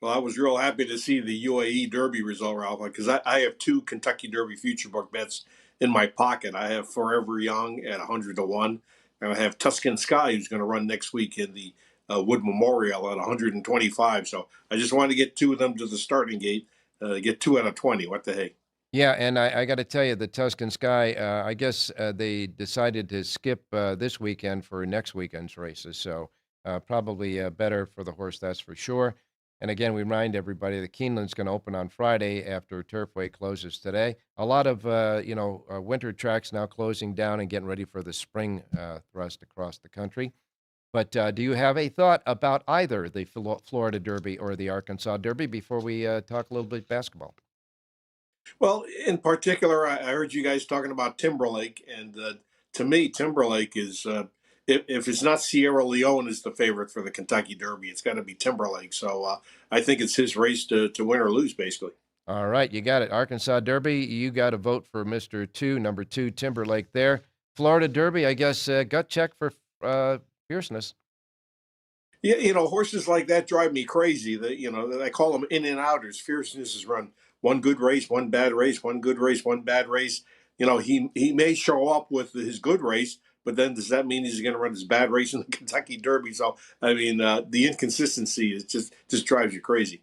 Well, I was real happy to see the UAE Derby result, Ralph, because I have two Kentucky Derby future book bets in my pocket. I have Forever Young at 100-1, and I have Tuscan Sky, who's going to run next week in the Wood Memorial at 125. So I just wanted to get two of them to the starting gate, get 2 out of 20. What the heck? Yeah, and I got to tell you, the Tuscan Sky, I guess they decided to skip this weekend for next weekend's races. So probably better for the horse, that's for sure. And again, we remind everybody that Keeneland's going to open on Friday after Turfway closes today. A lot of, winter tracks now closing down and getting ready for the spring thrust across the country. But do you have a thought about either the Florida Derby or the Arkansas Derby before we talk a little bit basketball? Well, in particular, I heard you guys talking about Timberlake, and to me, Timberlake is if it's not Sierra Leone is the favorite for the Kentucky Derby, it's got to be Timberlake. So I think it's his race to win or lose, basically. All right, you got it. Arkansas Derby, you got to vote for Mr. 2, number 2, Timberlake there. Florida Derby, I guess, gut check for fierceness. Yeah, horses like that drive me crazy. I call them in and outers. Fierceness is run one good race, one bad race, one good race, one bad race. He may show up with his good race, but then does that mean he's going to run his bad race in the Kentucky Derby? So, the inconsistency is just drives you crazy.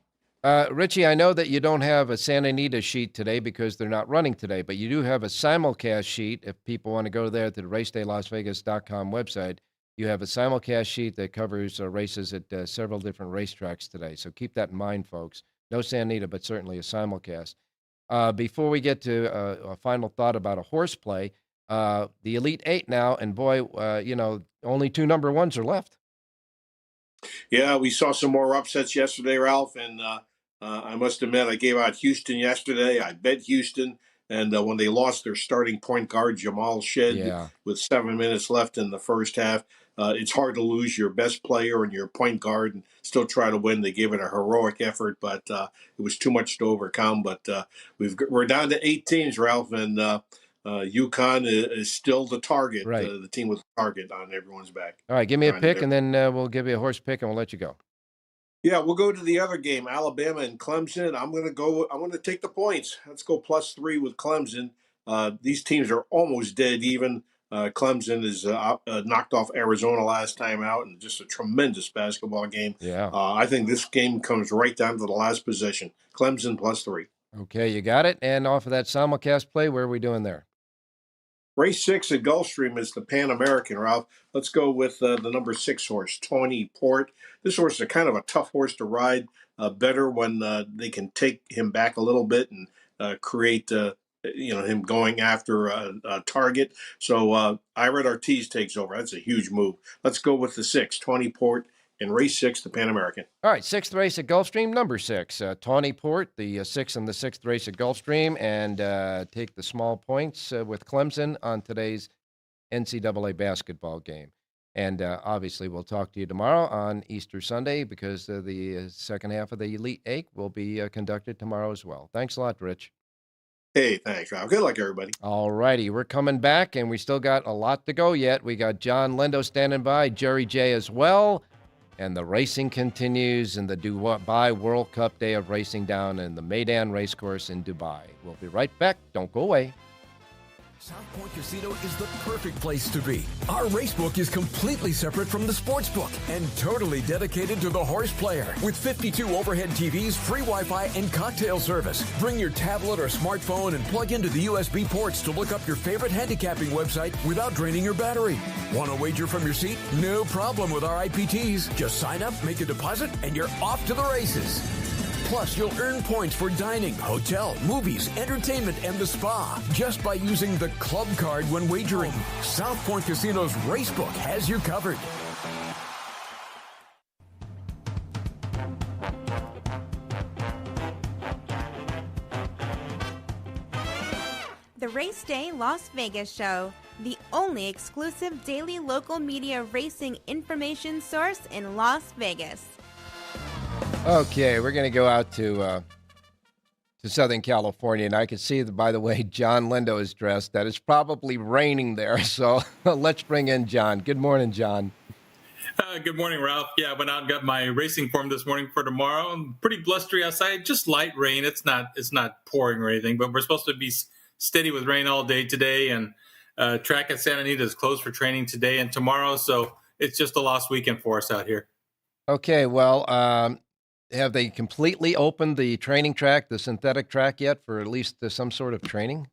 Richie, I know that you don't have a Santa Anita sheet today because they're not running today, but you do have a simulcast sheet. If people want to go there to the racedaylasvegas.com website, you have a simulcast sheet that covers races at several different racetracks today. So keep that in mind, folks. No Santa Anita, but certainly a simulcast. Before we get to a final thought about a horse play, the Elite Eight now, and boy, only 2 number ones are left. Yeah, we saw some more upsets yesterday, Ralph, and I must admit I gave out Houston yesterday. I bet Houston, and when they lost their starting point guard, Jamal Shed, with 7 minutes left in the first half, it's hard to lose your best player and your point guard and still try to win. They gave it a heroic effort, but it was too much to overcome. But we're down to 8 teams, Ralph, and UConn is still the target, right. The team with the target on everyone's back. All right, give me a pick, and then we'll give you a horse pick, and we'll let you go. Yeah, we'll go to the other game, Alabama and Clemson. I'm going to take the points. Let's go +3 with Clemson. These teams are almost dead even. Clemson is knocked off Arizona last time out, and just a tremendous basketball game. Yeah. I think this game comes right down to the last possession. Clemson +3. Okay, you got it. And off of that simulcast play, where are we doing there? Race 6 at Gulfstream is the Pan American, Ralph. Let's go with the number 6 horse, Tawny Port. This horse is a kind of a tough horse to ride. Better when they can take him back a little bit and create him going after a target. So Ira Ortiz takes over. That's a huge move. Let's go with the 6, Tawny Port, in race 6, the Pan American. All right, 6th race at Gulfstream, number 6, Tawny Port, the 6th and the 6th race at Gulfstream, and take the small points with Clemson on today's NCAA basketball game. And obviously, we'll talk to you tomorrow on Easter Sunday because the second half of the Elite Eight will be conducted tomorrow as well. Thanks a lot, Rich. Hey, thanks, Ralph. Good luck, everybody. All righty. We're coming back, and we still got a lot to go yet. We got John Lindo standing by, Jerry J as well. And the racing continues in the Dubai World Cup Day of Racing down in the Meydan Racecourse in Dubai. We'll be right back. Don't go away. South Point Casino is the perfect place to be. Our racebook is completely separate from the sportsbook and totally dedicated to the horse player. With 52 overhead TVs, free Wi-Fi, and cocktail service. Bring your tablet or smartphone and plug into the USB ports to look up your favorite handicapping website without draining your battery. Want to wager from your seat? No problem with our IPTs. Just sign up, make a deposit, and you're off to the races. Plus, you'll earn points for dining, hotel, movies, entertainment, and the spa just by using the club card when wagering. South Point Casino's Racebook has you covered. The Race Day Las Vegas Show, the only exclusive daily local media racing information source in Las Vegas. Okay, we're going to go out to Southern California, and I can see, by the way, John Lindo is dressed. That it's probably raining there, so let's bring in John. Good morning, John. Good morning, Ralph. Yeah, I went out and got my racing form this morning for tomorrow. Pretty blustery outside, just light rain. It's not pouring or anything, but we're supposed to be steady with rain all day today, and track at Santa Anita is closed for training today and tomorrow, so it's just a lost weekend for us out here. Okay, well, have they completely opened the training track, the synthetic track yet, for at least some sort of training?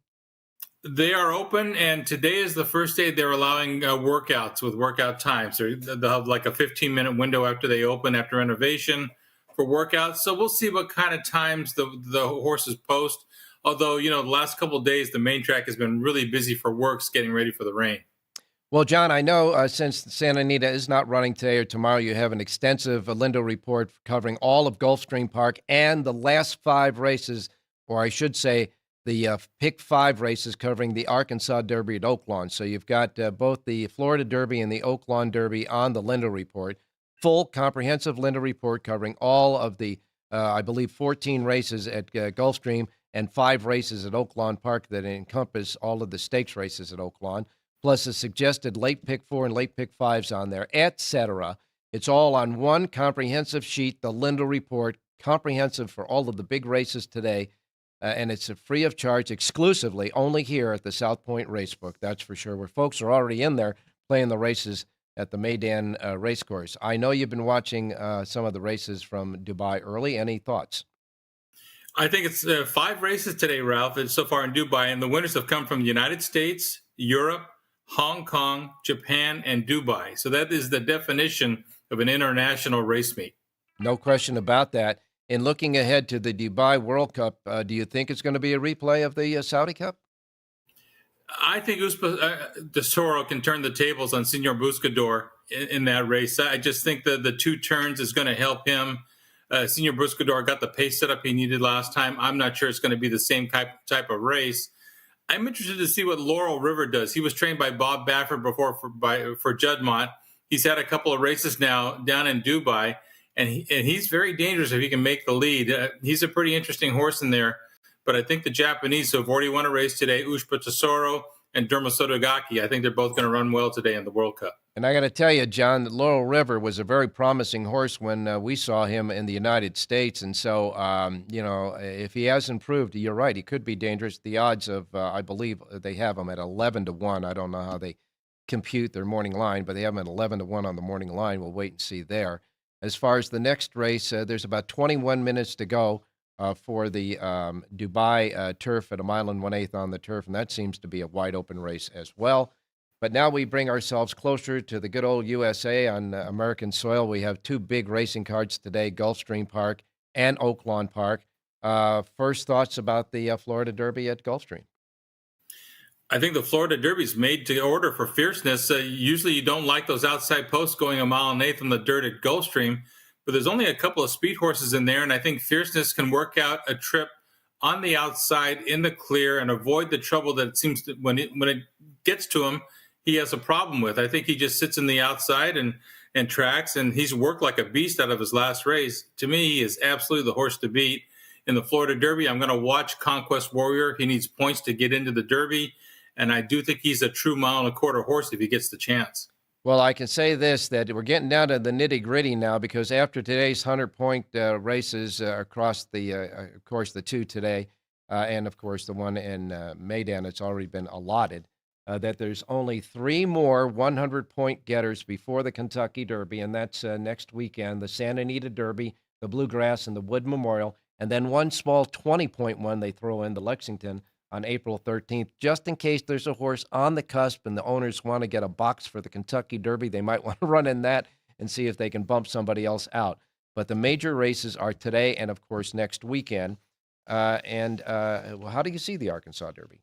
They are open, and today is the first day they're allowing workouts with workout times. They'll have like a 15-minute window after they open, after renovation, for workouts. So we'll see what kind of times the horses post. Although, the last couple of days, the main track has been really busy for works getting ready for the rain. Well, John, I know since Santa Anita is not running today or tomorrow, you have an extensive Lindo report covering all of Gulfstream Park and the last 5 races, or I should say the pick 5 races covering the Arkansas Derby at Oaklawn. So you've got both the Florida Derby and the Oaklawn Derby on the Lindo report. Full, comprehensive Lindo report covering all of the, I believe, 14 races at Gulfstream and 5 races at Oaklawn Park that encompass all of the stakes races at Oaklawn, plus a suggested late pick 4 and late pick 5s on there, etc. It's all on one comprehensive sheet, the Lindo report, comprehensive for all of the big races today, and it's free of charge, exclusively only here at the South Point Racebook, that's for sure, where folks are already in there playing the races at the Meydan Racecourse. I know you've been watching some of the races from Dubai early. Any thoughts? I think it's 5 races today, Ralph, so far in Dubai, and the winners have come from the United States, Europe, Hong Kong, Japan, and Dubai. So that is the definition of an international race meet. No question about that. In looking ahead to the Dubai World Cup, do you think it's going to be a replay of the Saudi Cup? I think Tesoro can turn the tables on Senor Buscador in that race. I just think that the 2 turns is going to help him. Senor Buscador got the pace set up he needed last time. I'm not sure it's going to be the same type of race. I'm interested to see what Laurel River does. He was trained by Bob Baffert before for Juddmonte. He's had a couple of races now down in Dubai, and he's very dangerous if he can make the lead. He's a pretty interesting horse in there, but I think the Japanese, who have already won a race today, Ushpa Tesoro and Derma Sotogaki, I think they're both going to run well today in the World Cup. And I got to tell you, John, that Laurel River was a very promising horse when we saw him in the United States. And so, if he hasn't proved, you're right, he could be dangerous. The odds of, I believe they have him at 11-1. I don't know how they compute their morning line, but they have him at 11-1 on the morning line. We'll wait and see there. As far as the next race, there's about 21 minutes to go for the Dubai turf at 1 1/8 on the turf, and that seems to be a wide open race as well. But now we bring ourselves closer to the good old USA on American soil. We have 2 big racing cards today, Gulfstream Park and Oaklawn Park. First thoughts about the Florida Derby at Gulfstream? I think the Florida Derby is made to order for fierceness. Usually you don't like those outside posts going 1 1/8 on the dirt at Gulfstream, but there's only a couple of speed horses in there, and I think fierceness can work out a trip on the outside in the clear and avoid the trouble that it seems to, when it gets to him, he has a problem with. I think he just sits in the outside and tracks, and he's worked like a beast out of his last race. To me, he is absolutely the horse to beat. in the Florida Derby. I'm going to watch Conquest Warrior. He needs points to get into the Derby, and I do think he's a true mile and a quarter horse if he gets the chance. Well, I can say this, that we're getting down to the nitty-gritty now, because after today's 100-point races across the, of course, the two today, and, of course, the one in Maydan, it's already been allotted, that there's only 3 more 100-point getters before the Kentucky Derby, and that's next weekend, the Santa Anita Derby, the Bluegrass, and the Wood Memorial, and then one small 20-point one they throw into Lexington on April 13th, just in case there's a horse on the cusp and the owners want to get a box for the Kentucky Derby. They might want to run in that and see if they can bump somebody else out. But the major races are today and, of course, next weekend. How do you see the Arkansas Derby?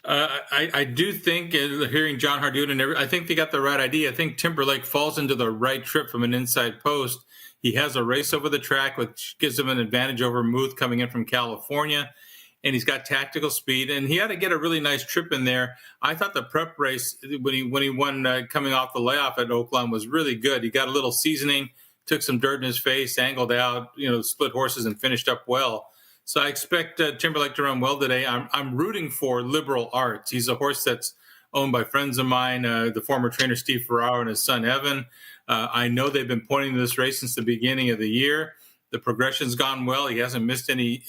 I do think, hearing John Hardoon, I think they got the right idea. I think Timberlake falls into the right trip from an inside post. He has a race over the track, which gives him an advantage over Muth coming in from California. And he's got tactical speed, and he had to get a really nice trip in there. I thought the prep race when he won coming off the layoff at Oaklawn was really good. He got a little seasoning, took some dirt in his face, angled out, split horses, and finished up well. So I expect Timberlake to run well today. I'm rooting for Liberal Arts. He's a horse that's owned by friends of mine, the former trainer Steve Ferraro and his son Evan. I know they've been pointing to this race since the beginning of the year. The progression's gone well. He hasn't missed any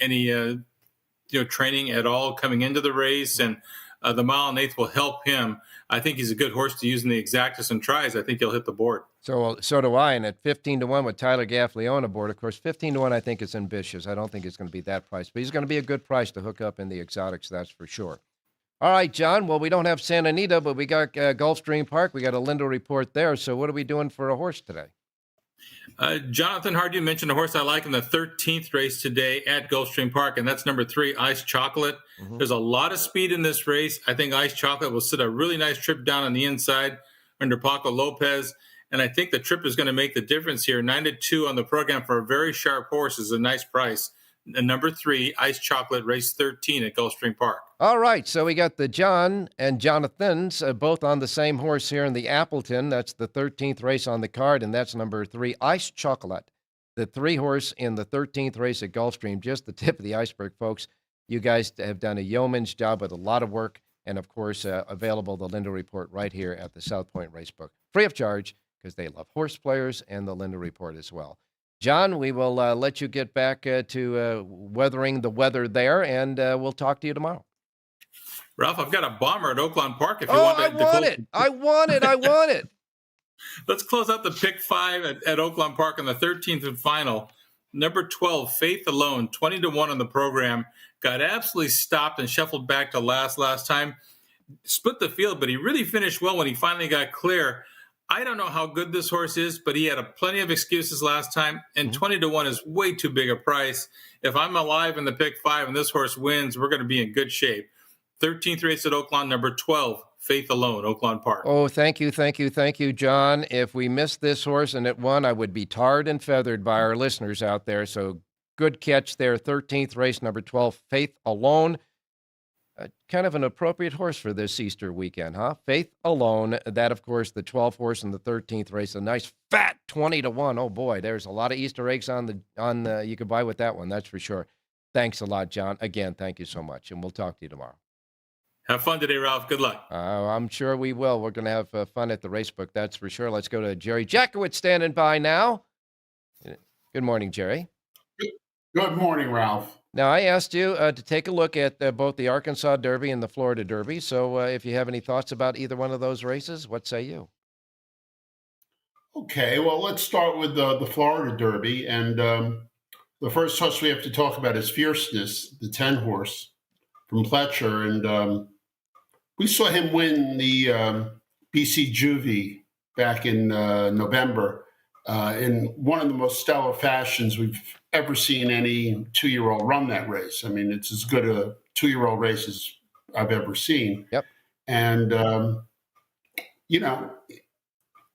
training at all coming into the race, and the mile and eighth will help him. I think he's a good horse to use in the exactas and tries. I think he'll hit the board. So do I, and at 15-1 with Tyler Gaffleone aboard, of course, 15-1 I think is ambitious. I don't think it's going to be that price, but he's going to be a good price to hook up in the exotics, that's for sure. All right, John, well, we don't have Santa Anita, but we got Gulfstream Park. We got a Lindo report there, so what are we doing for a horse today? Jonathan Hardy mentioned a horse I like in the 13th race today at Gulfstream Park, and that's number 3, Ice Chocolate. Mm-hmm. There's a lot of speed in this race. I think Ice Chocolate will sit a really nice trip down on the inside under Paco Lopez, and I think the trip is going to make the difference here. 9-2 on the program for a very sharp horse is a nice price. And number 3, Ice Chocolate, race 13 at Gulfstream Park. All right, so we got the John and Jonathans both on the same horse here in the Appleton. That's the 13th race on the card, and that's number 3, Ice Chocolate. The 3 horse in the 13th race at Gulfstream, just the tip of the iceberg, folks. You guys have done a yeoman's job with a lot of work, and, of course, available the Lindo Report right here at the South Point Racebook, free of charge, because they love horse players and the Lindo Report as well. John, we will let you get back to weathering the weather there, and we'll talk to you tomorrow. Ralph, I've got a bomber at Oaklawn Park if you want it. I want it. Let's close out the pick 5 at Oaklawn Park in the 13th and final. Number 12, Faith Alone, 20-1 on the program. Got absolutely stopped and shuffled back to last time. Split the field, but he really finished well when he finally got clear. I don't know how good this horse is, but he had plenty of excuses last time, and 20-1 is way too big a price. If I'm alive in the pick 5 and this horse wins, we're going to be in good shape. 13th race at Oaklawn, number 12, Faith Alone, Oaklawn Park. Oh, thank you, John. If we missed this horse and it won, I would be tarred and feathered by our listeners out there. So good catch there. 13th race, number 12, Faith Alone. Kind of an appropriate horse for this Easter weekend, huh? Faith Alone. That, of course, the 12th horse in the 13th race. A nice fat 20-1. Oh boy, there's a lot of Easter eggs on the you could buy with that one. That's for sure. Thanks a lot, John. Again, thank you so much, and we'll talk to you tomorrow. Have fun today, Ralph. Good luck. I'm sure we will. We're going to have fun at the Racebook, that's for sure. Let's go to Jerry Jackowitz standing by now. Good morning, Jerry. Good morning, Ralph. Now, I asked you to take a look at both the Arkansas Derby and the Florida Derby. So if you have any thoughts about either one of those races, what say you? Okay, well, let's start with the Florida Derby. And the first horse we have to talk about is Fierceness, the 10 horse from Pletcher. And we saw him win the BC Juvie back in November in one of the most stellar fashions we've ever seen any 2-year-old run that race. I mean, it's as good a 2-year-old race as I've ever seen. Yep. And,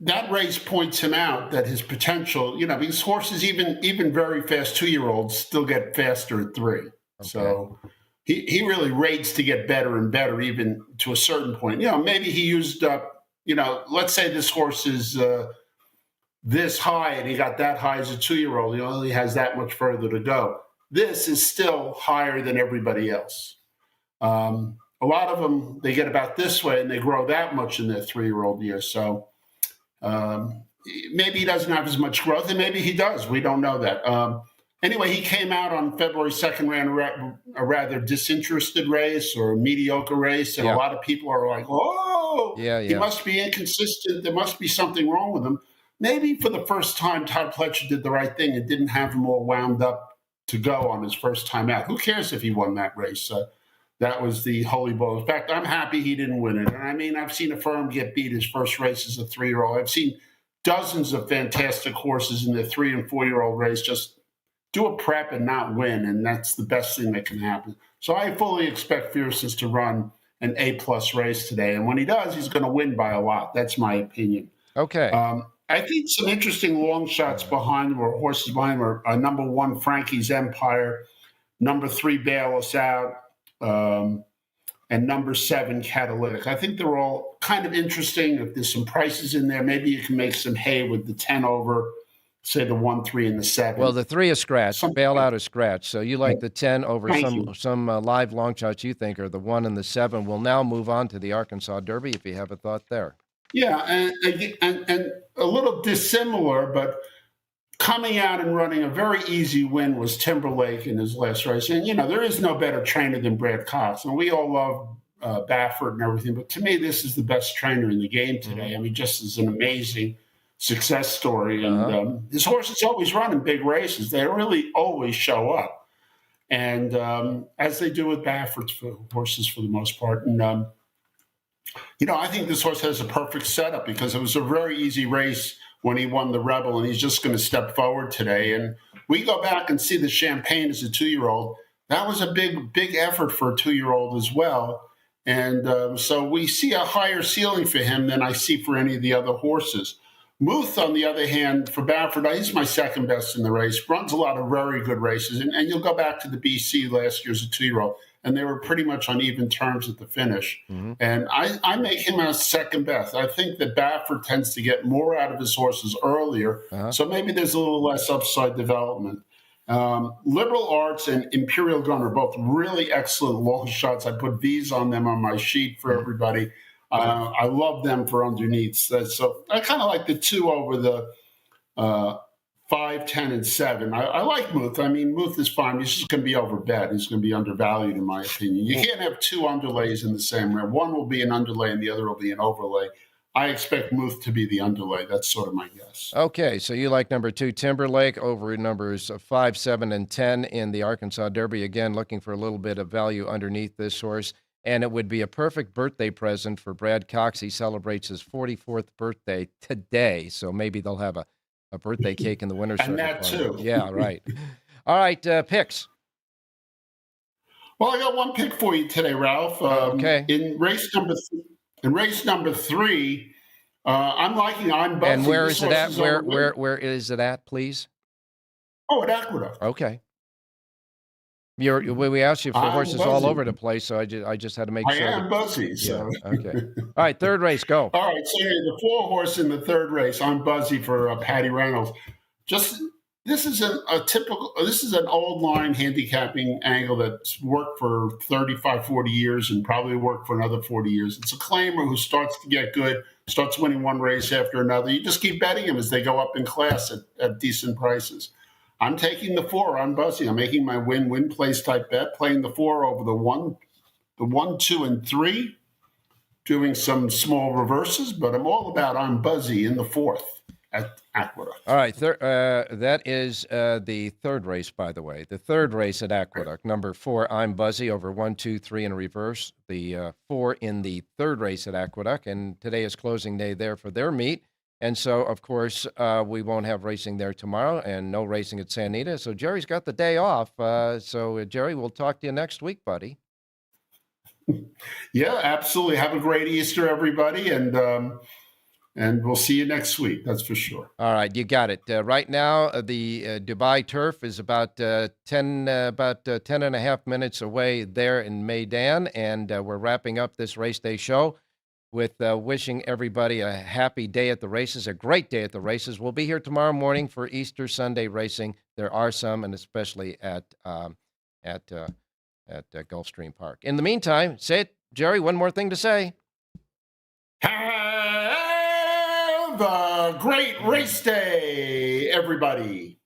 that race points him out that his potential, because horses, even very fast 2-year-olds still get faster at 3. Okay. So he really rates to get better and better, even to a certain point. Maybe he used up, let's say this horse is this high and he got that high as a 2-year-old. He only has that much further to go. this is still higher than everybody else. A lot of them, they get about this way and they grow that much in their 3-year-old years. So maybe he doesn't have as much growth, and maybe he does. We don't know that. Anyway, he came out on February 2nd, ran a rather disinterested race or a mediocre race, and a lot of people are like, oh, he must be inconsistent. There must be something wrong with him. Maybe for the first time, Todd Pletcher did the right thing and didn't have him all wound up to go on his first time out. Who cares if he won that race? That was the holy ball. In fact, I'm happy he didn't win it. And I mean, I've seen a firm get beat his first race as a 3-year-old. I've seen dozens of fantastic horses in the 3- and 4-year-old race just do a prep and not win, and that's the best thing that can happen. So I fully expect Fierceness to run an A-plus race today. And when he does, he's going to win by a lot. That's my opinion. Okay. I think some interesting long shots behind him, or horses behind him, are number 1, Frankie's Empire, number 3, Bail Us Out, and number 7, Catalytic. I think they're all kind of interesting. If there's some prices in there, maybe you can make some hay with the 10 over, say the 1, 3, and the 7. Well, the 3 is scratch, Bail Out is scratch. So you like the 10 over some live long shots you think are the 1 and the 7. We'll now move on to the Arkansas Derby, if you have a thought there. Yeah, and a little dissimilar, but coming out and running a very easy win was Timberlake in his last race. And, there is no better trainer than Brad Cox. And we all love Baffert and everything. But to me, this is the best trainer in the game today. I mean, just as an amazing success story. And his horses always run in big races. They really always show up. And as they do with Baffert's horses for the most part. And, I think this horse has a perfect setup because it was a very easy race when he won the Rebel, and he's just going to step forward today. And we go back and see the Champagne as a 2-year-old. That was a big effort for a 2-year-old as well. And so we see a higher ceiling for him than I see for any of the other horses. Muth, on the other hand, for Baffert, he's my second best in the race. Runs a lot of very good races. And you'll go back to the BC last year as a 2-year-old, and they were pretty much on even terms at the finish. And I make him a second best. I think that Baffert tends to get more out of his horses earlier, so maybe there's a little less upside development. Liberal Arts and Imperial Gun are both really excellent long shots. I put V's on them on my sheet for everybody. I love them for underneath. So I kind of like the 2 over the 5, 10, and 7. I like Muth. I mean, Muth is fine. He's just going to be overbet. He's going to be undervalued, in my opinion. You can't have 2 underlays in the same round. One will be an underlay and the other will be an overlay. I expect Muth to be the underlay. That's sort of my guess. Okay, so you like number 2, Timberlake, over numbers 5, 7, and 10 in the Arkansas Derby. Again, looking for a little bit of value underneath this horse. And it would be a perfect birthday present for Brad Cox. He celebrates his 44th birthday today, so maybe they'll have a birthday cake in the winner's circle. And that too. Yeah, right. All right, picks. Well, I got one pick for you today, Ralph. Okay. In race number 3, I'm liking I'm Buzzing. And where is it at? Where is it at, please? Oh, at Aqueduct. Okay. We asked you for horses all over the place, so I just had to make sure. I am Buzzy. So. Yeah, okay. All right, third race, go. All right, so the 4 horse in the third race, I'm Buzzy for Patty Reynolds. This is an old line handicapping angle that's worked for 35, 40 years and probably worked for another 40 years. It's a claimer who starts to get good, starts winning one race after another. You just keep betting him as they go up in class at decent prices. I'm taking the 4 on Buzzy. I'm making my win place type bet, playing the 4 over the 1, 2, and 3, doing some small reverses, but I'm all about I'm Buzzy in the 4th at Aqueduct. All right, that is the third race, by the way. The third race at Aqueduct, number 4, I'm Buzzy over 1, 2, 3 in reverse. The 4 in the third race at Aqueduct, and today is closing day there for their meet. And so, of course, we won't have racing there tomorrow and no racing at San Anita. So Jerry's got the day off. So, Jerry, we'll talk to you next week, buddy. Yeah, absolutely. Have a great Easter, everybody. And we'll see you next week. That's for sure. All right. You got it. Right now, the Dubai turf is about 10 and a half minutes away there in Meydan. And we're wrapping up this race day show with wishing everybody a happy day at the races, a great day at the races. We'll be here tomorrow morning for Easter Sunday racing. There are some, and especially at Gulfstream Park. In the meantime, say it, Jerry, one more thing to say. Have a great race day, everybody.